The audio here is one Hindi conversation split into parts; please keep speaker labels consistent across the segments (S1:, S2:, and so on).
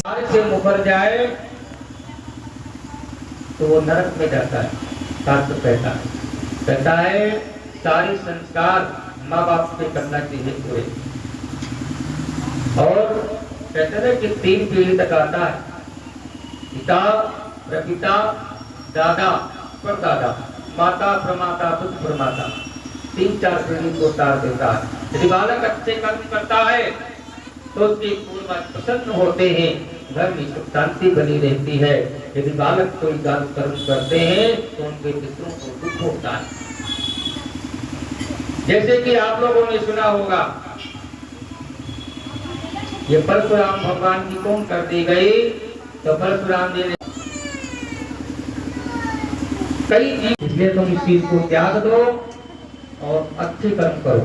S1: से मुकर जाए तो वो नरक में जाता है। शास्त्र कहता है सारे संस्कार माँ बाप पे करना चाहिए पूरे। और कहते हैं कि 3 पीढ़ी तक आता है, पिता प्रपिता दादा परदादा, माता प्रमाता पुत्र प्रमाता, 3-4 पीढ़ी को तार देता है। यदि बालक अच्छे कर्म करता है तो उसके पूर्वज प्रसन्न होते हैं, घर में सुख शांति बनी रहती है। यदि बालक कोई गलत कर्म करते हैं तो उनके पितरों को दुख होता है। जैसे कि आप लोगों ने सुना होगा, ये परशुराम भगवान की कौन कर दी गई, तो परशुराम जी ने कई चीज, इसलिए तुम इस चीज को त्याग दो और अच्छे कर्म करो।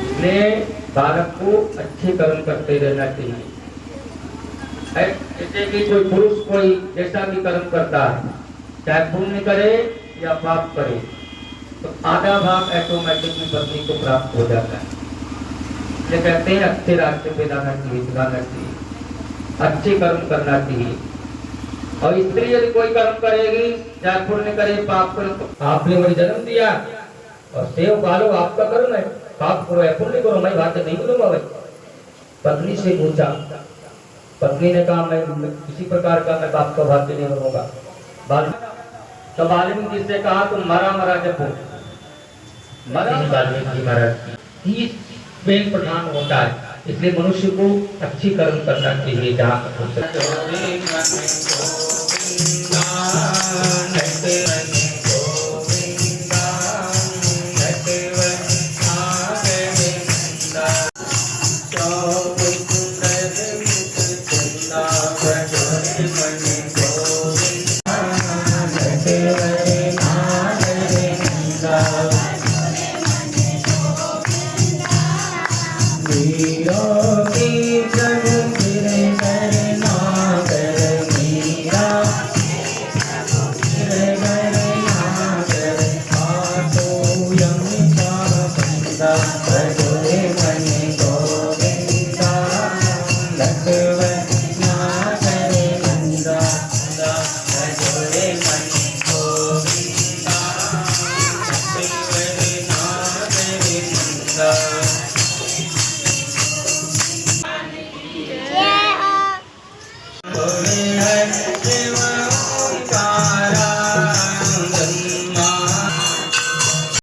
S1: इसलिए बालक को अच्छे कर्म करते रहना चाहिए। जैसे कि कोई पुरुष कोई जैसा भी कर्म करता है, चाहे पुण्य करे या पाप करे, तो आधा भाग ऑटोमेटिकली पत्नी को प्राप्त हो जाता है। ये कहते हैं अच्छे रास्ते पे जाना चाहिए, चलाना चाहिए, अच्छे कर्म करना चाहिए। और स्त्री यदि कोई कर्म करेगी, चाहे पुण्य करे पाप करे, तो आपने मुझे जन्म दिया और सेव पालो आपका कर्म है, पाप करो या पुण्य करो, मैं बात नहीं बोलूंगा भाई। पत्नी से पूछा, पत्नी ने कहा मैं किसी प्रकार का मैं बाप का भाग्य नहीं बनूंगा। तो वाल्मीकि से कहा तुम मरा जपो, वाल्मीकि महाराज 30 मेन प्रधान होता है। इसलिए मनुष्य को अच्छी कर्म करना चाहिए जहाँ तक हो सके।